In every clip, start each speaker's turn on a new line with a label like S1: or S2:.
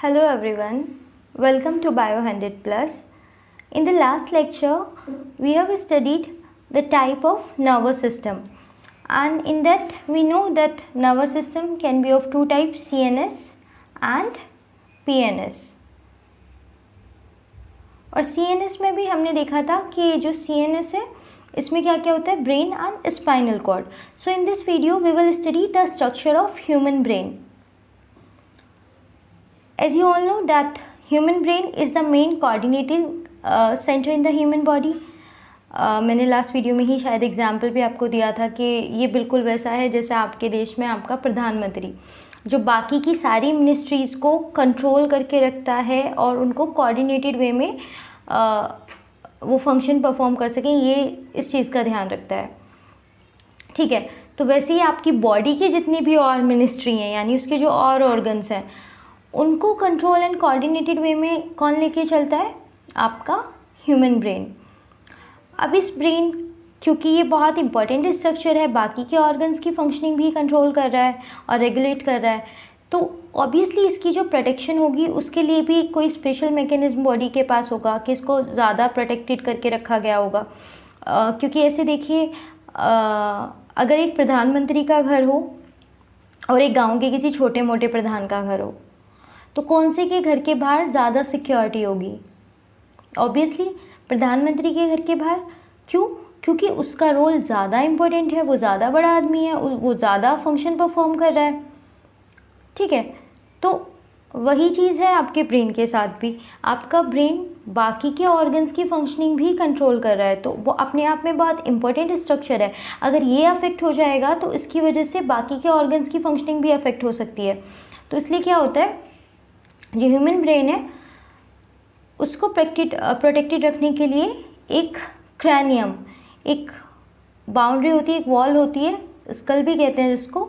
S1: Hello everyone, welcome to Bio 100 Plus. In the last lecture, we have studied the type of nervous system, and in that we know that nervous system can be of two types, CNS and PNS. और CNS में भी हमने देखा था कि ये जो CNS है इसमें क्या क्या होता है, brain and spinal cord. So in this video we will study the structure of human brain. As you all know that human brain is the main coordinating center in the human body. मैंने last video में ही शायद example भी आपको दिया था कि ये बिल्कुल वैसा है जैसे आपके देश में आपका प्रधानमंत्री जो बाकी की सारी मिनिस्ट्रीज़ को कंट्रोल करके रखता है और उनको कोऑर्डिनेटेड वे में वो फंक्शन परफॉर्म कर सकें, ये इस चीज़ का ध्यान रखता है. ठीक है, तो वैसे ही आपकी बॉडी की जितनी भी और मिनिस्ट्री हैं यानी उसके जो और ऑर्गन्स हैं उनको कंट्रोल एंड कोऑर्डिनेटेड वे में कौन लेके चलता है, आपका ह्यूमन ब्रेन. अब इस ब्रेन क्योंकि ये बहुत इंपॉर्टेंट स्ट्रक्चर है, बाकी के ऑर्गन्स की फंक्शनिंग भी कंट्रोल कर रहा है और रेगुलेट कर रहा है, तो ऑब्वियसली इसकी जो प्रोटेक्शन होगी उसके लिए भी कोई स्पेशल मैकेनिज्म बॉडी के पास होगा कि इसको ज़्यादा प्रोटेक्टेड करके रखा गया होगा. क्योंकि ऐसे देखिए, अगर एक प्रधानमंत्री का घर हो और एक गाँव के किसी छोटे मोटे प्रधान का घर हो तो कौन से के घर के बाहर ज़्यादा सिक्योरिटी होगी? ऑब्वियसली प्रधानमंत्री के घर के बाहर. क्यों? क्योंकि उसका रोल ज़्यादा इम्पोर्टेंट है, वो ज़्यादा बड़ा आदमी है, वो ज़्यादा फंक्शन परफॉर्म कर रहा है. ठीक है, तो वही चीज़ है आपके ब्रेन के साथ भी. आपका ब्रेन बाकी के ऑर्गन्स की फंक्शनिंग भी कंट्रोल कर रहा है, तो वो अपने आप में बहुत इंपॉर्टेंट स्ट्रक्चर है. अगर ये अफेक्ट हो जाएगा तो इसकी वजह से बाकी के ऑर्गन्स की फंक्शनिंग भी अफेक्ट हो सकती है. तो इसलिए क्या होता है, जो ह्यूमन ब्रेन है उसको प्रोटेक्टेड रखने के लिए एक क्रैनियम, एक बाउंड्री होती है, एक वॉल होती है, स्कल भी कहते हैं जिसको,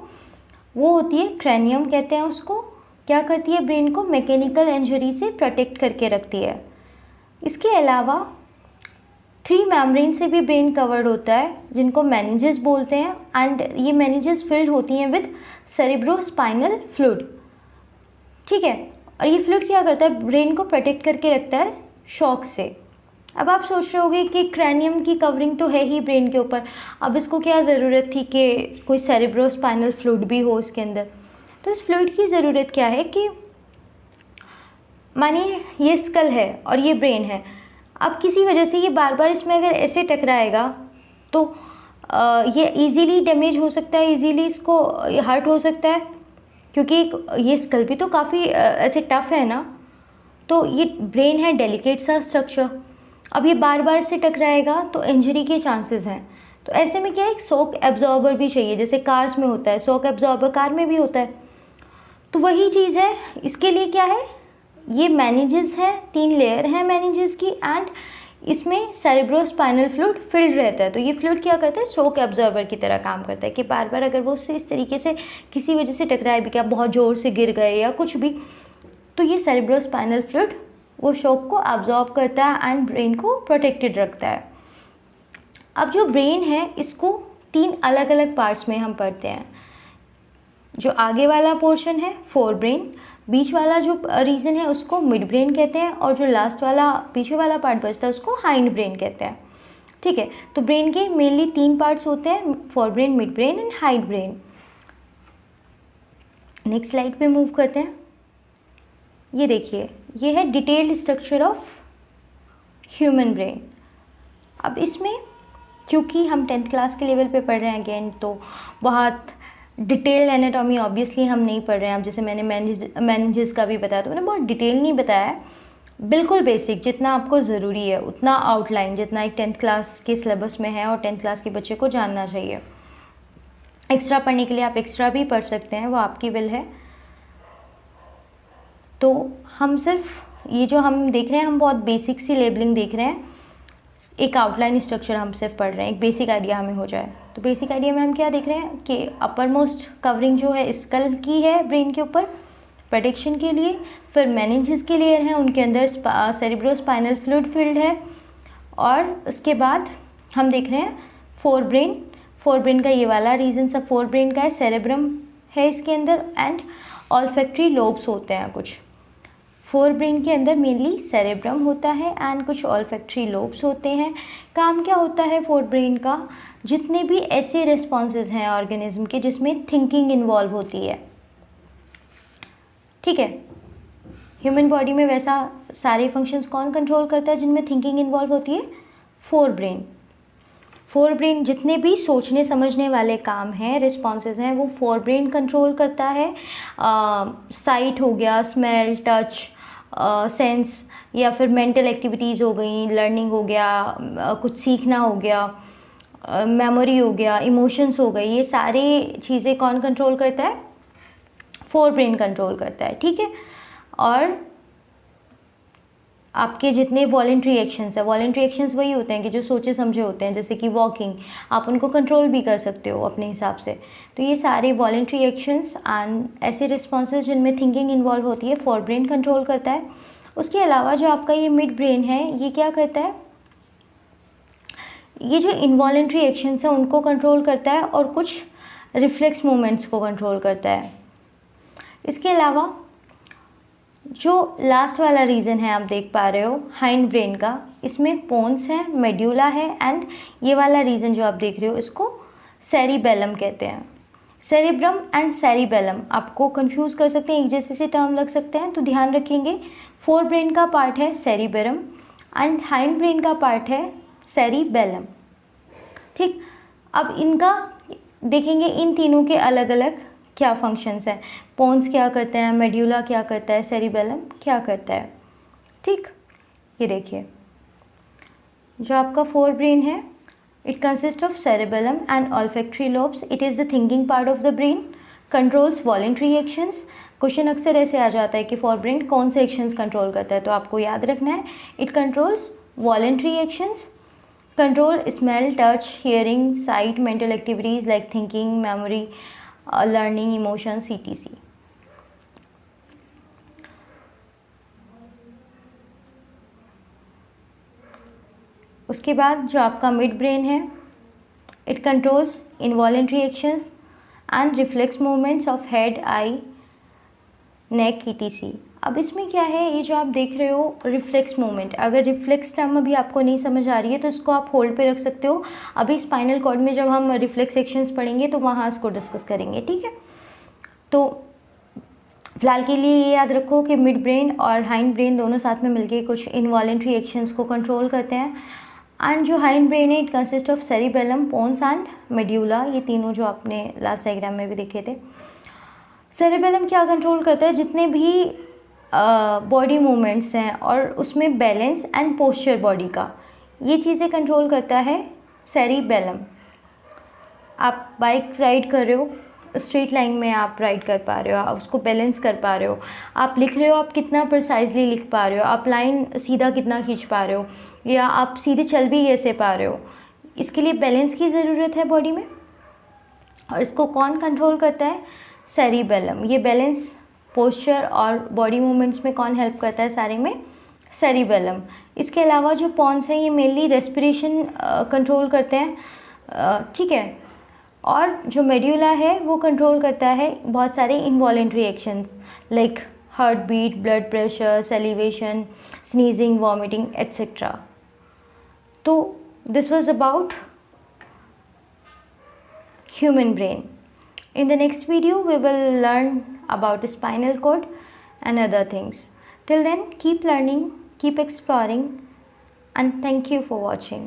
S1: वो होती है क्रैनियम कहते हैं उसको. क्या करती है, ब्रेन को मैकेनिकल इंजरी से प्रोटेक्ट करके रखती है. इसके अलावा 3 मेम्ब्रेन से भी ब्रेन कवर्ड होता है जिनको मेनिंजेस बोलते हैं, एंड ये मेनिंजेस फिल्ड होती हैं विद सेरेब्रोस्पाइनल फ्लूइड. ठीक है, और ये फ्लूइड क्या करता है, ब्रेन को प्रोटेक्ट करके रखता है शॉक से. अब आप सोच रहे होगे कि क्रैनियम की कवरिंग तो है ही ब्रेन के ऊपर, अब इसको क्या ज़रूरत थी कि कोई सेरेब्रोस्पाइनल फ्लूइड भी हो इसके अंदर. तो इस फ्लूइड की ज़रूरत क्या है कि मानिए ये स्कल है और ये ब्रेन है. अब किसी वजह से ये बार बार इसमें अगर ऐसे टकराएगा तो ये इजीली डैमेज हो सकता है, इजीली इसको हर्ट हो सकता है, क्योंकि ये स्कल भी तो काफ़ी ऐसे टफ़ है ना. तो ये ब्रेन है डेलिकेट सा स्ट्रक्चर, अब ये बार बार से टकराएगा तो इंजरी के चांसेस हैं. तो ऐसे में क्या है, एक शॉक एब्जॉर्बर भी चाहिए, जैसे कार्स में होता है शॉक एब्जॉर्बर, कार में भी होता है. तो वही चीज़ है, इसके लिए क्या है, ये मेनिंजेस है, 3 लेयर हैं मेनिंजेस की, एंड इसमें सेरेब्रोस्पाइनल फ्लूइड फिल्ड रहता है. तो ये फ्लूइड क्या करता है, शॉक एब्जॉर्बर की तरह काम करता है कि बार बार अगर वो उससे इस तरीके से किसी वजह से टकराए भी, क्या बहुत ज़ोर से गिर गए या कुछ भी, तो ये सेरेब्रोस्पाइनल फ्लूइड वो शॉक को एब्जॉर्ब करता है एंड ब्रेन को प्रोटेक्टेड रखता है. अब जो ब्रेन है इसको 3 अलग अलग पार्ट्स में हम पढ़ते हैं. जो आगे वाला पोर्शन है फोर ब्रेन, बीच वाला जो रीजन है उसको मिड ब्रेन कहते हैं, और जो लास्ट वाला पीछे वाला पार्ट बचता है उसको हाइंड ब्रेन कहते हैं. ठीक है, तो ब्रेन के मेनली 3 पार्ट्स होते हैं, fore brain, mid brain and hind brain. Next slide पे मूव करते हैं. ये देखिए, ये है detailed structure of human brain. अब इसमें क्योंकि हम 10th क्लास के लेवल पे पढ़ रहे हैं अगेन, तो बहुत डिटेल्ड एनाटॉमी ऑब्वियसली हम नहीं पढ़ रहे हैं. अब जैसे मैंने मेनिंजेस का भी बताया तो मैंने बहुत डिटेल नहीं बताया है, बिल्कुल बेसिक जितना आपको ज़रूरी है उतना आउटलाइन, जितना एक 10th क्लास के सिलेबस में है और 10th क्लास के बच्चे को जानना चाहिए. एक्स्ट्रा पढ़ने के लिए आप एक्स्ट्रा भी पढ़ सकते हैं, वो आपकी विल है. तो हम सिर्फ ये जो हम देख रहे हैं, हम बहुत बेसिक सी लेबलिंग देख रहे हैं, एक आउटलाइन स्ट्रक्चर हम सिर्फ पढ़ रहे हैं, एक बेसिक आइडिया हमें हो जाए. तो बेसिक आइडिया में हम क्या देख रहे हैं कि अपर मोस्ट कवरिंग जो है स्कल की है ब्रेन के ऊपर प्रोटेक्शन के लिए, फिर मेनिंजेस के लेयर हैं उनके अंदर सेरेब्रोस्पाइनल फ्लूइड फील्ड है, और उसके बाद हम देख रहे हैं फोर ब्रेन का ये वाला रीजन सब फोर ब्रेन का है, सेरेब्रम है इसके अंदर, एंड ऑल्फैक्टरी लोब्स होते हैं कुछ. फोर ब्रेन के अंदर मेनली सेरेब्रम होता है एंड कुछ ऑल्फैक्टरी लोब्स होते हैं। काम क्या होता है फोर ब्रेन का, जितने भी ऐसे रिस्पॉन्सेज हैं ऑर्गेनिज्म के जिसमें थिंकिंग इन्वॉल्व होती है, ठीक है। ह्यूमन बॉडी में वैसा सारे फंक्शंस कौन कंट्रोल करता है जिनमें थिंकिंग इन्वॉल्व होती है? Fore brain. फोर ब्रेन जितने भी सोचने समझने वाले काम हैं, रिस्पॉन्सेज हैं, वो फोर ब्रेन कंट्रोल करता है। साइट हो गया, स्मेल, टच, सेंस, या फिर मेंटल एक्टिविटीज़ हो गई, लर्निंग हो गया, कुछ सीखना हो गया, मेमोरी हो गया, इमोशंस हो गई, ये सारी चीज़ें कौन कंट्रोल करता है? फोर ब्रेन कंट्रोल करता है, ठीक है। और आपके जितने वॉलेंट्री एक्शंस है, वॉलेंट्री एक्शंस वही होते हैं कि जो सोचे समझे होते हैं, जैसे कि वॉकिंग, आप उनको कंट्रोल भी कर सकते हो अपने हिसाब से। तो ये सारे वॉलेंट्री एक्शंस एंड ऐसे रिस्पॉन्सेज जिनमें थिंकिंग इन्वॉल्व होती है, फोर ब्रेन कंट्रोल करता है। उसके अलावा जो आपका ये मिड ब्रेन है, ये क्या करता है? ये जो इनवॉलेंट्री एक्शंस है उनको कंट्रोल करता है और कुछ रिफ्लेक्स मूवमेंट्स को कंट्रोल करता है। इसके अलावा जो लास्ट वाला रीजन है आप देख पा रहे हो हाइंड ब्रेन का, इसमें पोन्स है, मेड्यूला है एंड ये वाला रीजन जो आप देख रहे हो इसको सेरिबेलम कहते हैं। सेरिब्रम एंड सेरिबेलम आपको कंफ्यूज कर सकते हैं, एक जैसे से टर्म लग सकते हैं, तो ध्यान रखेंगे। फोर ब्रेन का पार्ट है सेरिबेरम एंड हाइंड ब्रेन का पार्ट है सेरिबेलम, ठीक। अब इनका देखेंगे, इन तीनों के अलग अलग क्या फंक्शंस हैं। पोन्स क्या करते हैं, मेड्यूला क्या करता है, सेरिबेलम क्या करता है, ठीक। ये देखिए जो आपका फोर ब्रेन है, it consist of cerebellum and olfactory lobes. It is the thinking part of the brain, controls voluntary actions. Question अक्सर ऐसे आ जाता है कि फोर ब्रेन कौन से एक्शंस कंट्रोल करता है, तो आपको याद रखना है it controls voluntary actions, control smell, touch, hearing, site, mental activities like thinking, memory, learning, emotions, etc। उसके बाद जो आपका मिड ब्रेन है, it controls involuntary actions and reflex movements of head, I, neck, etc। अब इसमें क्या है, ये जो आप देख रहे हो रिफ्लेक्स मूवमेंट, अगर रिफ्लेक्स टर्म अभी आपको नहीं समझ आ रही है तो इसको आप होल्ड पे रख सकते हो। अभी स्पाइनल कॉर्ड में जब हम रिफ्लेक्स एक्शंस पढ़ेंगे तो वहाँ इसको डिस्कस करेंगे, ठीक है। तो फिलहाल के लिए ये याद रखो कि मिड ब्रेन और हाइंड ब्रेन दोनों साथ में मिलके कुछ इनवॉलेंट्री एक्शंस को कंट्रोल करते हैं। एंड जो हाइंड ब्रेन है, it consist of cerebellum, pons and medulla, ये तीनों जो आपने लास्ट डायग्राम में भी देखे थे। सेरिबेलम क्या कंट्रोल करता है? जितने भी बॉडी मूवमेंट्स हैं और उसमें बैलेंस एंड पोस्चर बॉडी का, ये चीज़ें कंट्रोल करता है सेरिबेलम। आप बाइक राइड कर रहे हो, स्ट्रेट लाइन में आप राइड कर पा रहे हो, आप उसको बैलेंस कर पा रहे हो, आप लिख रहे हो, आप कितना प्रिसाइजली लिख पा रहे हो, आप लाइन सीधा कितना खींच पा रहे हो, या आप सीधे चल भी कैसे पा रहे हो, इसके लिए बैलेंस की ज़रूरत है बॉडी में। और इसको कौन कंट्रोल करता है? सेरिबेलम। ये बैलेंस, पोस्चर और बॉडी मूवमेंट्स में कौन हेल्प करता है? सारे में सेरिबेलम। इसके अलावा जो पोन्स हैं, ये मेनली रेस्पिरेशन कंट्रोल करते हैं, ठीक है। और जो मेड्यूला है वो कंट्रोल करता है बहुत सारे involuntary actions like heart beat, blood pressure, salivation, sneezing, vomiting, etcetera. तो this was about human brain. In the next video we will learn about spinal cord and other things. Till then, keep learning, keep exploring, and thank you for watching.